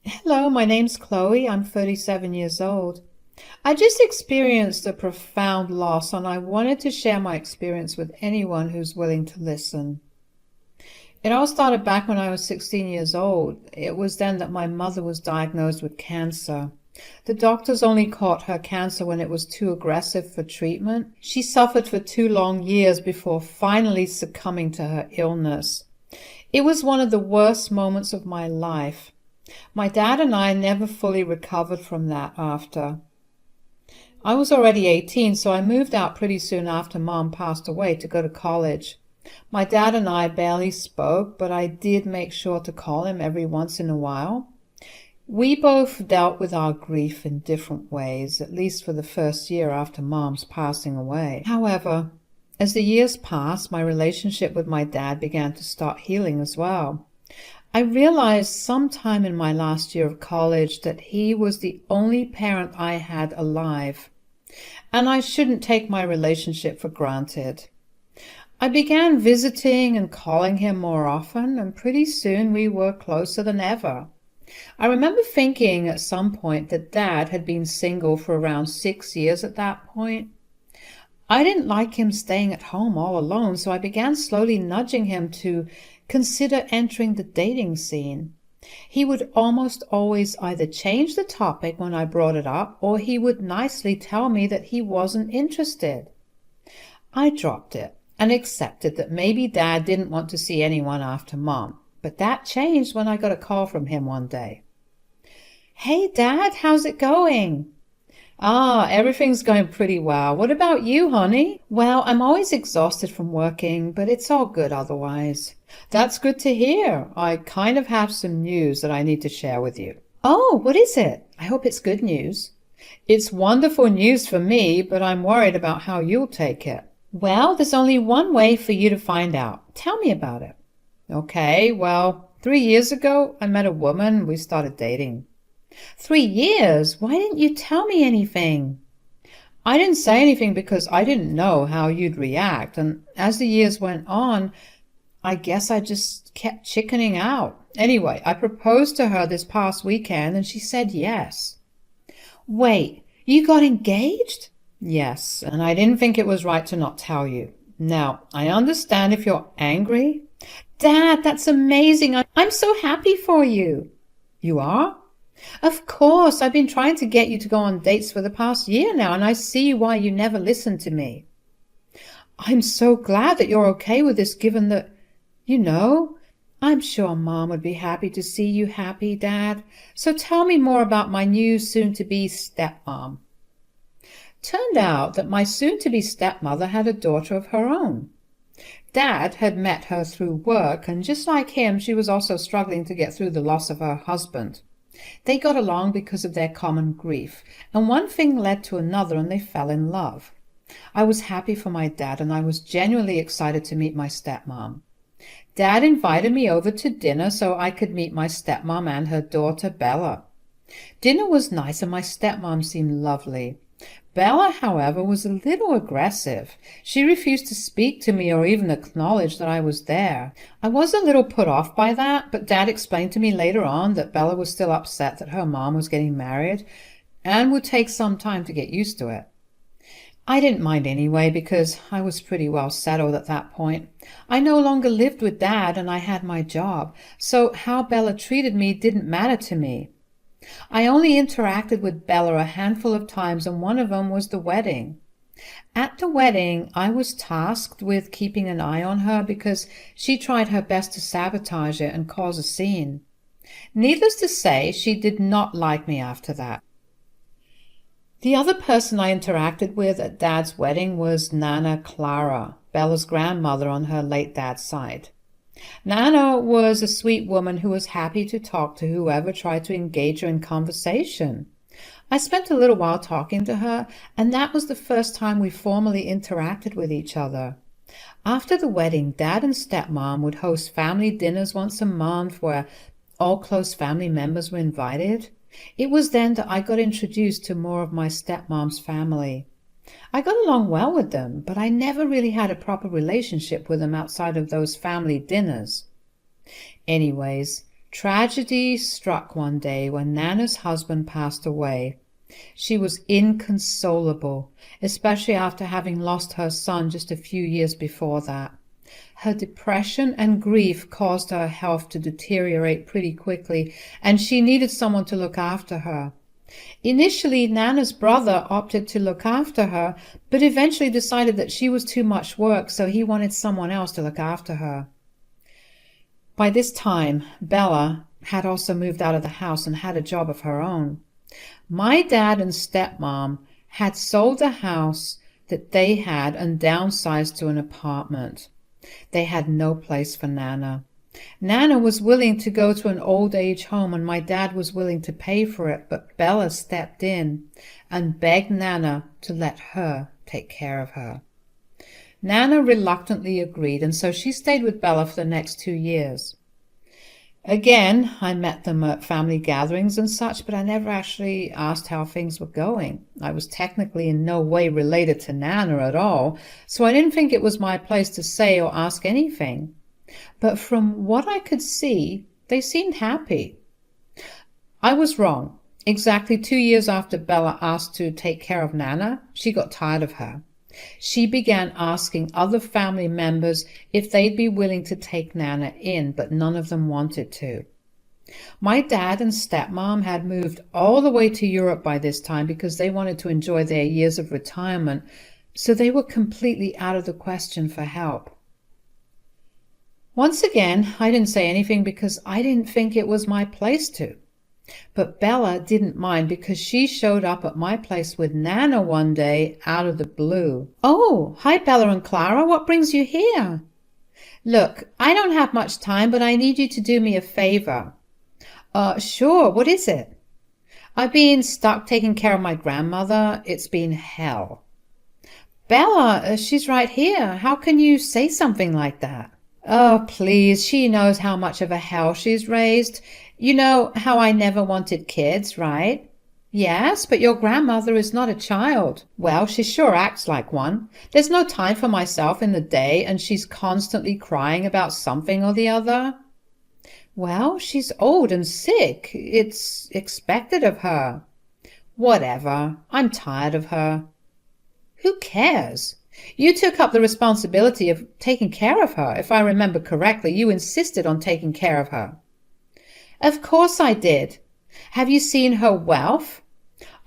Hello, my name's Chloe. I'm 37 years old. I just experienced a profound loss and I wanted to share my experience with anyone who's willing to listen. It all started back when I was 16 years old. It was then that my mother was diagnosed with cancer. The doctors only caught her cancer when it was too aggressive for treatment. She suffered for 2 long years before finally succumbing to her illness. It was one of the worst moments of my life. My dad and I never fully recovered from that after. I was already 18, so I moved out pretty soon after Mom passed away to go to college. My dad and I barely spoke, but I did make sure to call him every once in a while. We both dealt with our grief in different ways, at least for the first year after Mom's passing away. However, as the years passed, my relationship with my dad began to start healing as well. I realized sometime in my last year of college that he was the only parent I had alive, and I shouldn't take my relationship for granted. I began visiting and calling him more often, and pretty soon we were closer than ever. I remember thinking at some point that Dad had been single for around 6 years at that point. I didn't like him staying at home all alone, so I began slowly nudging him to consider entering the dating scene. He would almost always either change the topic when I brought it up, or he would nicely tell me that he wasn't interested. I dropped it and accepted that maybe Dad didn't want to see anyone after Mom, but that changed when I got a call from him one day. "Hey Dad, how's it going?" Everything's going pretty well. What about you, honey? Well, I'm always exhausted from working, but it's all good otherwise. That's good to hear. I kind of have some news that I need to share with you. Oh, what is it? I hope it's good news. It's wonderful news for me, but I'm worried about how you'll take it. Well, there's only one way for you to find out. Tell me about it. Okay, well, 3 years ago, I met a woman. We started dating. 3 years? Why didn't you tell me anything? I didn't say anything because I didn't know how you'd react, and as the years went on, I guess I just kept chickening out. Anyway, I proposed to her this past weekend, and she said yes. Wait, you got engaged? Yes, and I didn't think it was right to not tell you. Now, I understand if you're angry. Dad, that's amazing. I'm so happy for you. You are? Of course, I've been trying to get you to go on dates for the past year now, and I see why you never listened to me. I'm so glad that you're okay with this, given that, I'm sure Mom would be happy to see you happy, Dad. So tell me more about my new soon-to-be stepmom. Turned out that my soon-to-be stepmother had a daughter of her own. Dad had met her through work, and just like him, she was also struggling to get through the loss of her husband. They got along because of their common grief, and one thing led to another, and they fell in love. I was happy for my dad, and I was genuinely excited to meet my stepmom. Dad invited me over to dinner so I could meet my stepmom and her daughter, Bella. Dinner was nice, and my stepmom seemed lovely. Bella, however, was a little aggressive. She refused to speak to me or even acknowledge that I was there. I was a little put off by that, but Dad explained to me later on that Bella was still upset that her mom was getting married and would take some time to get used to it. I didn't mind anyway because I was pretty well settled at that point. I no longer lived with Dad and I had my job, so how Bella treated me didn't matter to me. I only interacted with Bella a handful of times, and one of them was the wedding. At the wedding, I was tasked with keeping an eye on her because she tried her best to sabotage it and cause a scene. Needless to say, she did not like me after that. The other person I interacted with at Dad's wedding was Nana Clara, Bella's grandmother on her late dad's side. Nana was a sweet woman who was happy to talk to whoever tried to engage her in conversation. I spent a little while talking to her, and that was the first time we formally interacted with each other. After the wedding, Dad and stepmom would host family dinners once a month where all close family members were invited. It was then that I got introduced to more of my stepmom's family. I got along well with them, but I never really had a proper relationship with them outside of those family dinners. Anyways, Tragedy struck one day when Nana's husband passed away. She was inconsolable, especially after having lost her son just a few years before that. Her depression and grief caused her health to deteriorate pretty quickly, and she needed someone to look after her. Initially, Nana's brother opted to look after her, but eventually decided that she was too much work, so he wanted someone else to look after her. By this time, Bella had also moved out of the house and had a job of her own. My dad and stepmom had sold the house that they had and downsized to an apartment. They had no place for Nana. Nana was willing to go to an old age home and my dad was willing to pay for it, but Bella stepped in and begged Nana to let her take care of her. Nana reluctantly agreed, and so she stayed with Bella for the next 2 years. Again, I met them at family gatherings and such, but I never actually asked how things were going. I was technically in no way related to Nana at all, so I didn't think it was my place to say or ask anything. But from what I could see, they seemed happy. I was wrong. Exactly 2 years after Bella asked to take care of Nana, she got tired of her. She began asking other family members if they'd be willing to take Nana in, but none of them wanted to. My dad and stepmom had moved all the way to Europe by this time because they wanted to enjoy their years of retirement, so they were completely out of the question for help. Once again, I didn't say anything because I didn't think it was my place to. But Bella didn't mind because she showed up at my place with Nana one day out of the blue. "Oh, hi Bella and Clara, what brings you here?" "Look, I don't have much time, but I need you to do me a favor." Sure, what is it?" "I've been stuck taking care of my grandmother. It's been hell." "Bella, she's right here. How can you say something like that?" "Oh, please, she knows how much of a hell she's raised. You know how I never wanted kids, right?" "Yes, but your grandmother is not a child." "Well, she sure acts like one. There's no time for myself in the day, and she's constantly crying about something or the other." "Well, she's old and sick. It's expected of her." "Whatever. I'm tired of her." "Who cares? You took up the responsibility of taking care of her. If I remember correctly, you insisted on taking care of her." "Of course I did. Have you seen her wealth?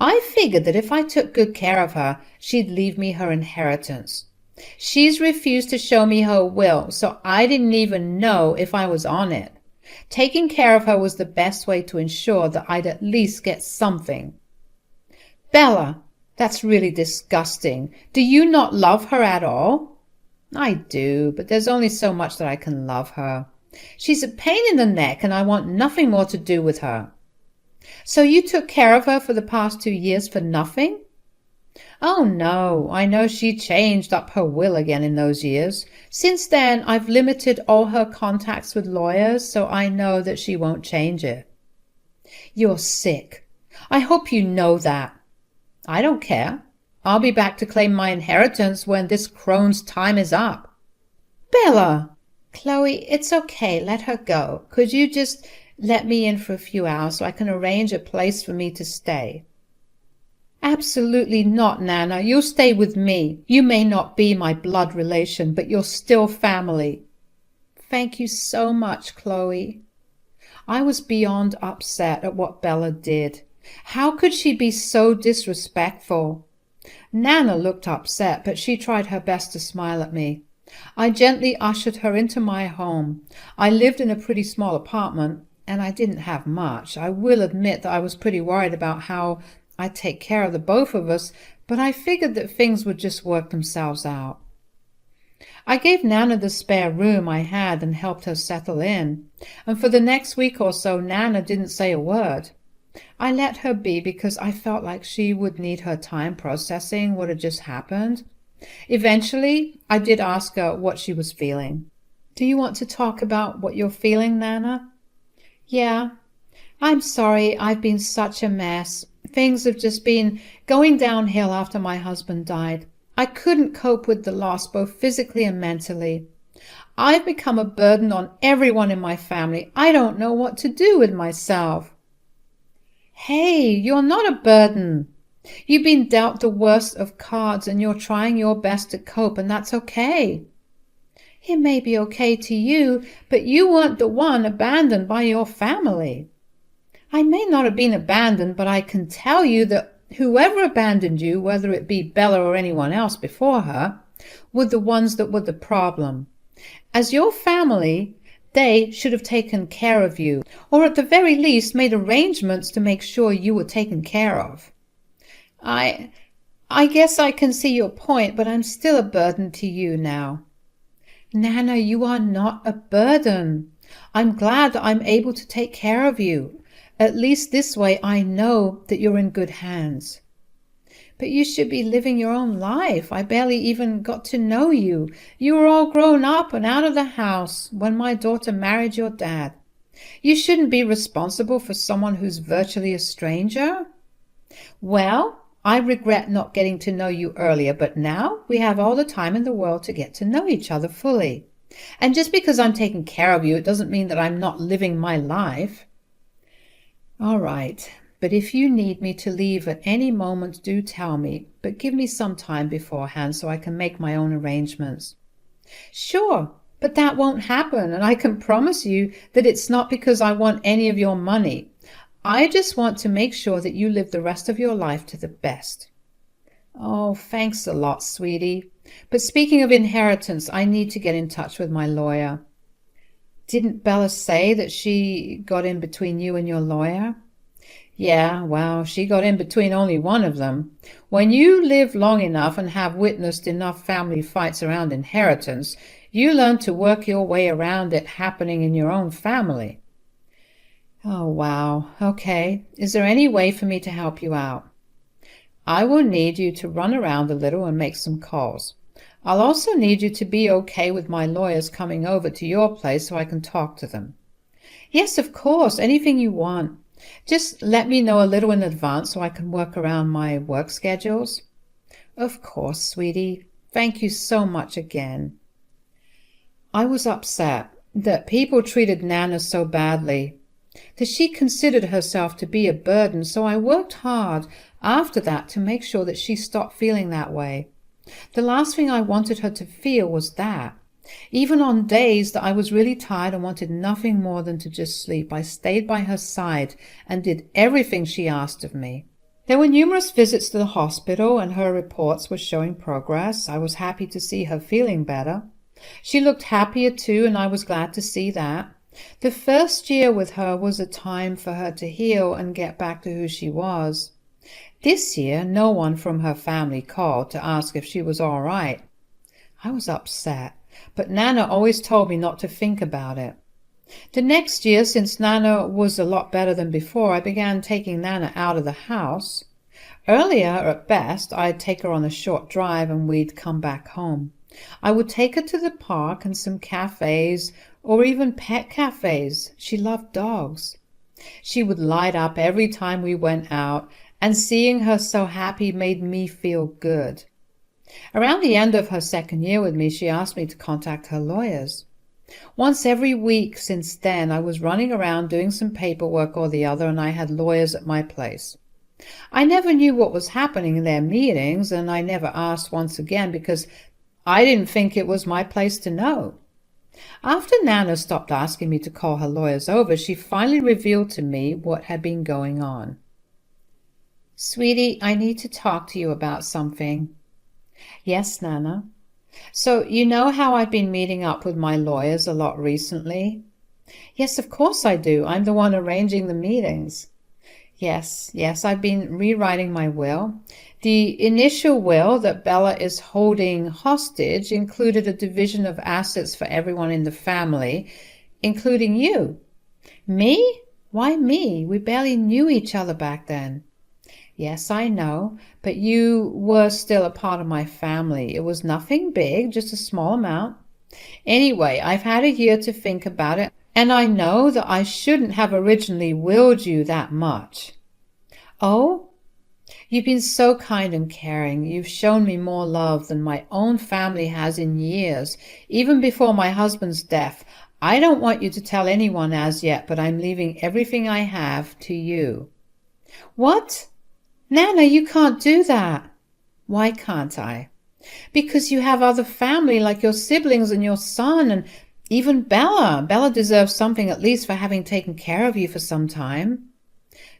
I figured that if I took good care of her, she'd leave me her inheritance. She's refused to show me her will, so I didn't even know if I was on it. Taking care of her was the best way to ensure that I'd at least get something." "Bella, that's really disgusting. Do you not love her at all?" "I do, but there's only so much that I can love her. She's a pain in the neck, and I want nothing more to do with her." "So you took care of her for the past 2 years for nothing?" "Oh, no. I know she changed up her will again in those years. Since then, I've limited all her contacts with lawyers, so I know that she won't change it." "You're sick. I hope you know that." "I don't care. I'll be back to claim my inheritance when this crone's time is up." "Bella!" "Chloe, it's okay. Let her go. Could you just let me in for a few hours so I can arrange a place for me to stay?" "Absolutely not, Nana. You'll stay with me. You may not be my blood relation, but you're still family." "Thank you so much, Chloe." I was beyond upset at what Bella did. How could she be so disrespectful? Nana looked upset, but she tried her best to smile at me. I gently ushered her into my home. I lived in a pretty small apartment, and I didn't have much. I will admit that I was pretty worried about how I'd take care of the both of us, but I figured that things would just work themselves out. I gave Nana the spare room I had and helped her settle in, and for the next week or so Nana didn't say a word. I let her be because I felt like she would need her time processing what had just happened. Eventually, I did ask her what she was feeling. "Do you want to talk about what you're feeling, Nana?" "Yeah. I'm sorry I've been such a mess. Things have just been going downhill after my husband died. I couldn't cope with the loss both physically and mentally. I've become a burden on everyone in my family. I don't know what to do with myself." "Hey, you're not a burden. You've been dealt the worst of cards and you're trying your best to cope, and that's okay." "It may be okay to you, but you weren't the one abandoned by your family." "I may not have been abandoned, but I can tell you that whoever abandoned you, whether it be Bella or anyone else before her, were the ones that were the problem. As your family, they should have taken care of you, or at the very least made arrangements to make sure you were taken care of." I guess I can see your point, but I'm still a burden to you now." "Nana, you are not a burden. I'm glad that I'm able to take care of you. At least this way I know that you're in good hands." "But you should be living your own life. I barely even got to know you. You were all grown up and out of the house when my daughter married your dad. You shouldn't be responsible for someone who's virtually a stranger." "Well, I regret not getting to know you earlier, but now we have all the time in the world to get to know each other fully. And just because I'm taking care of you, it doesn't mean that I'm not living my life." "All right, but if you need me to leave at any moment, do tell me, but give me some time beforehand so I can make my own arrangements." "Sure, but that won't happen, and I can promise you that it's not because I want any of your money. I just want to make sure that you live the rest of your life to the best." "Oh, thanks a lot, sweetie. But speaking of inheritance, I need to get in touch with my lawyer." "Didn't Bella say that she got in between you and your lawyer?" "Yeah, well, she got in between only one of them. When you live long enough and have witnessed enough family fights around inheritance, you learn to work your way around it happening in your own family." "Oh, wow. Okay. Is there any way for me to help you out?" "I will need you to run around a little and make some calls. I'll also need you to be okay with my lawyers coming over to your place so I can talk to them." "Yes, of course. Anything you want. Just let me know a little in advance so I can work around my work schedules." "Of course, sweetie. Thank you so much again." I was upset that people treated Nana so badly, that she considered herself to be a burden, so I worked hard after that to make sure that she stopped feeling that way. The last thing I wanted her to feel was that. Even on days that I was really tired and wanted nothing more than to just sleep, I stayed by her side and did everything she asked of me. There were numerous visits to the hospital, and her reports were showing progress. I was happy to see her feeling better. She looked happier too, and I was glad to see that. The first year with her was a time for her to heal and get back to who she was. This year, no one from her family called to ask if she was all right. I was upset, but Nana always told me not to think about it. The next year, since Nana was a lot better than before, I began taking Nana out of the house. Earlier, at best, I'd take her on a short drive and we'd come back home. I would take her to the park and some cafes, or even pet cafes. She loved dogs. She would light up every time we went out, and seeing her so happy made me feel good. Around the end of her second year with me, she asked me to contact her lawyers. Once every week since then, I was running around doing some paperwork or the other, and I had lawyers at my place. I never knew what was happening in their meetings, and I never asked once again because I didn't think it was my place to know. After Nana stopped asking me to call her lawyers over, she finally revealed to me what had been going on. "Sweetie, I need to talk to you about something." "Yes, Nana." "So you know how I've been meeting up with my lawyers a lot recently?" "Yes, of course I do. I'm the one arranging the meetings." Yes, I've been rewriting my will. The initial will that Bella is holding hostage included a division of assets for everyone in the family, including you." "Me? Why me? We barely knew each other back then." "Yes, I know, but you were still a part of my family. It was nothing big, just a small amount. Anyway, I've had a year to think about it, and I know that I shouldn't have originally willed you that much." "Oh? You've been so kind and caring. You've shown me more love than my own family has in years, even before my husband's death. I don't want you to tell anyone as yet, but I'm leaving everything I have to you." "What? Nana, you can't do that." "Why can't I?" "Because you have other family like your siblings and your son and even Bella. Bella deserves something at least for having taken care of you for some time."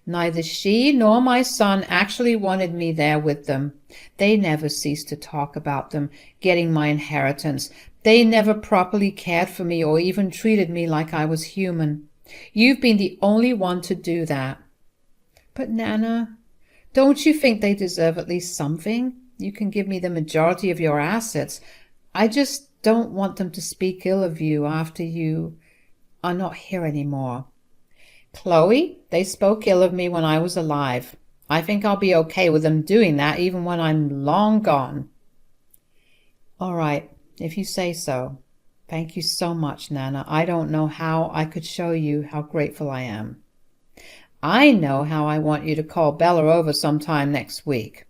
"Neither she nor my son actually wanted me there with them. They never ceased to talk about them, getting my inheritance. They never properly cared for me or even treated me like I was human. You've been the only one to do that." "But Nana, don't you think they deserve at least something? You can give me the majority of your assets. I just don't want them to speak ill of you after you are not here anymore." "Chloe, they spoke ill of me when I was alive. I think I'll be okay with them doing that even when I'm long gone." "All right, if you say so. Thank you so much, Nana. I don't know how I could show you how grateful I am." "I know how I want you to call Bella over sometime next week.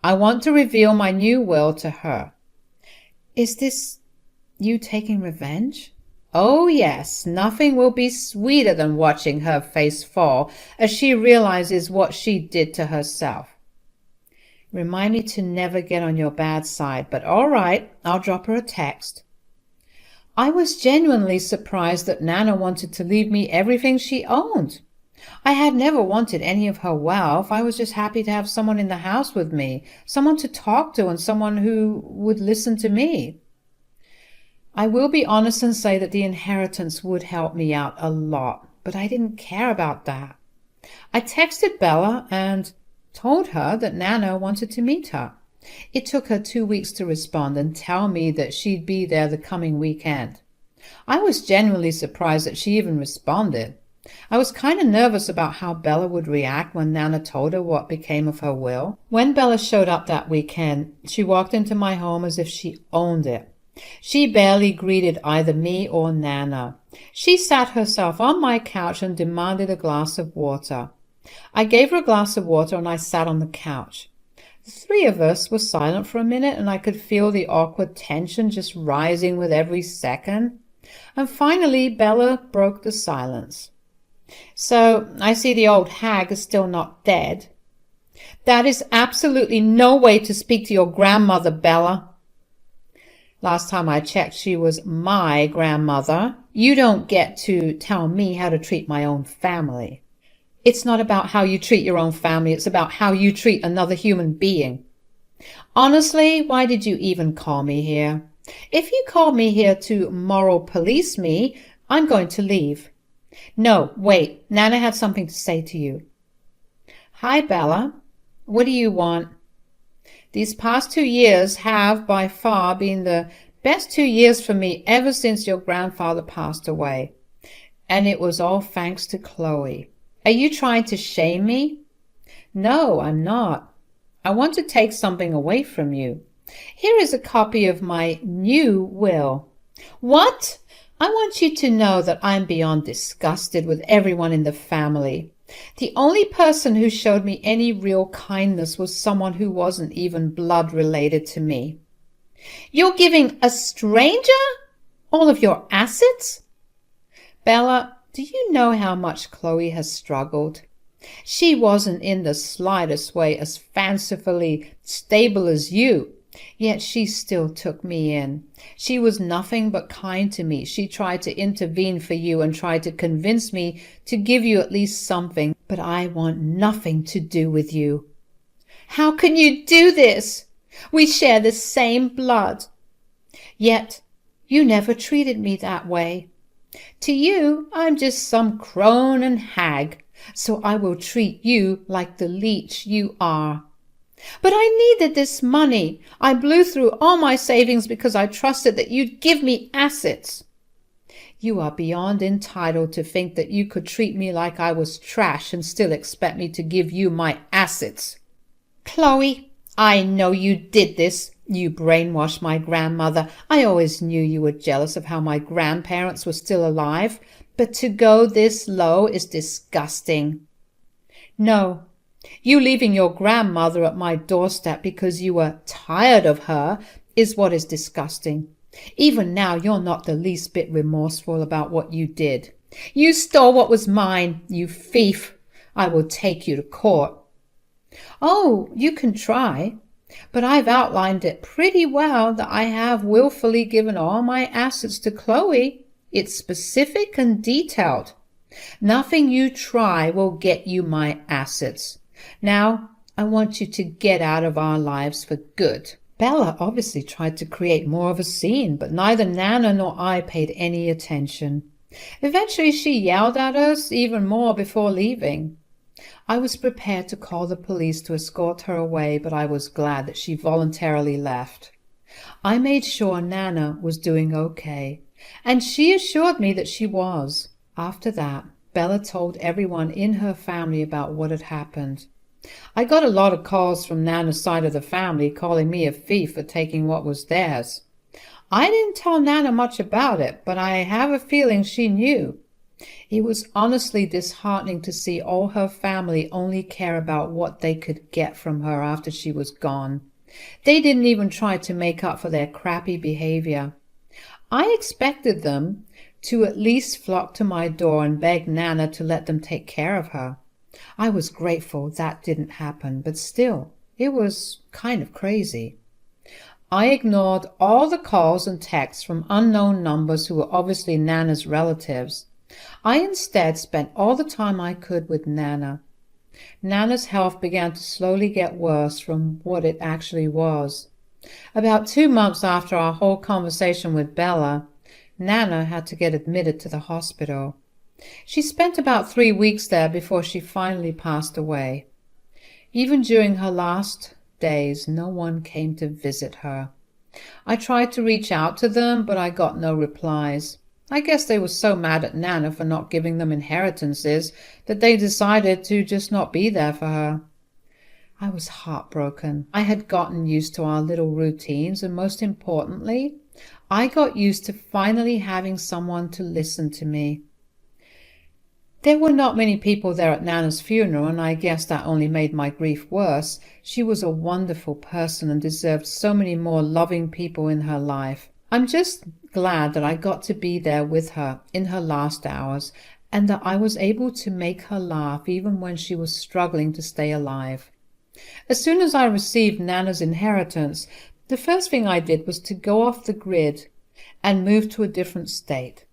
I want to reveal my new will to her." "Is this you taking revenge?" "Oh, yes. Nothing will be sweeter than watching her face fall as she realizes what she did to herself." "Remind me to never get on your bad side, but all right, I'll drop her a text." I was genuinely surprised that Nana wanted to leave me everything she owned. I had never wanted any of her wealth. I was just happy to have someone in the house with me, someone to talk to and someone who would listen to me. I will be honest and say that the inheritance would help me out a lot, but I didn't care about that. I texted Bella and told her that Nana wanted to meet her. It took her 2 weeks to respond and tell me that she'd be there the coming weekend. I was genuinely surprised that she even responded. I was kind of nervous about how Bella would react when Nana told her what became of her will. When Bella showed up that weekend, she walked into my home as if she owned it. She barely greeted either me or Nana. She sat herself on my couch and demanded a glass of water. I gave her a glass of water and I sat on the couch. The three of us were silent for a minute and I could feel the awkward tension just rising with every second. And finally Bella broke the silence. "So I see the old hag is still not dead." "That is absolutely no way to speak to your grandmother, Bella." "Last time I checked, she was my grandmother. You don't get to tell me how to treat my own family." "It's not about how you treat your own family. It's about how you treat another human being." "Honestly, why did you even call me here? If you called me here to moral police me, I'm going to leave." "No, wait. Nana had something to say to you." "Hi, Bella. What do you want?" "These past 2 years have by far been the best 2 years for me ever since your grandfather passed away. And it was all thanks to Chloe. Are you trying to shame me?" "No, I'm not. I want to take something away from you. Here is a copy of my new will." "What?" "I want you to know that I'm beyond disgusted with everyone in the family. The only person who showed me any real kindness was someone who wasn't even blood related to me." "You're giving a stranger all of your assets?" "Bella, do you know how much Chloe has struggled? She wasn't in the slightest way as fancifully stable as you, yet she still took me in. She was nothing but kind to me. She tried to intervene for you and tried to convince me to give you at least something, but I want nothing to do with you." "How can you do this? We share the same blood." "Yet you never treated me that way. To you, I'm just some crone and hag, so I will treat you like the leech you are." "But I needed this money. I blew through all my savings because I trusted that you'd give me assets." "You are beyond entitled to think that you could treat me like I was trash and still expect me to give you my assets." "Chloe, I know you did this. You brainwashed my grandmother. I always knew you were jealous of how my grandparents were still alive, but to go this low is disgusting." "No, You leaving your grandmother at my doorstep because you were tired of her is what is disgusting. Even now you're not the least bit remorseful about what you did. You stole what was mine, you thief. I will take you to court. Oh, you can try, but I've outlined it pretty well that I have willfully given all my assets to Chloe. It's specific and detailed. Nothing you try will get you my assets. Now, I want you to get out of our lives for good. Bella obviously tried to create more of a scene, but neither Nana nor I paid any attention. Eventually she yelled at us even more before leaving. I was prepared to call the police to escort her away, but I was glad that she voluntarily left. I made sure Nana was doing okay, and she assured me that she was. After that, Bella told everyone in her family about what had happened. I got a lot of calls from Nana's side of the family calling me a thief for taking what was theirs. I didn't tell Nana much about it, but I have a feeling she knew. It was honestly disheartening to see all her family only care about what they could get from her after she was gone. They didn't even try to make up for their crappy behavior. I expected them to at least flock to my door and beg Nana to let them take care of her. I was grateful that didn't happen, but still, it was kind of crazy. I ignored all the calls and texts from unknown numbers who were obviously Nana's relatives. I instead spent all the time I could with Nana. Nana's health began to slowly get worse from what it actually was. About 2 months after our whole conversation with Bella, Nana had to get admitted to the hospital. She spent about 3 weeks there before she finally passed away. Even during her last days, no one came to visit her. I tried to reach out to them, but I got no replies. I guess they were so mad at Nana for not giving them inheritances that they decided to just not be there for her. I was heartbroken. I had gotten used to our little routines, and most importantly, I got used to finally having someone to listen to me. There were not many people there at Nana's funeral, and I guess that only made my grief worse. She was a wonderful person and deserved so many more loving people in her life. I'm just glad that I got to be there with her in her last hours, and that I was able to make her laugh even when she was struggling to stay alive. As soon as I received Nana's inheritance, the first thing I did was to go off the grid and move to a different state.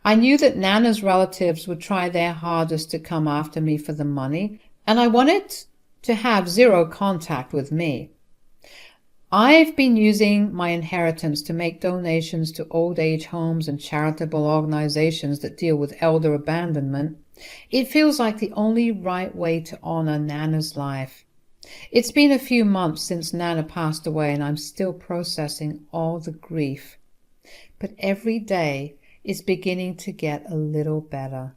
I knew that Nana's relatives would try their hardest to come after me for the money, and I wanted to have zero contact with me. I've been using my inheritance to make donations to old age homes and charitable organizations that deal with elder abandonment. It feels like the only right way to honor Nana's life. It's been a few months since Nana passed away, and I'm still processing all the grief. But every day is beginning to get a little better.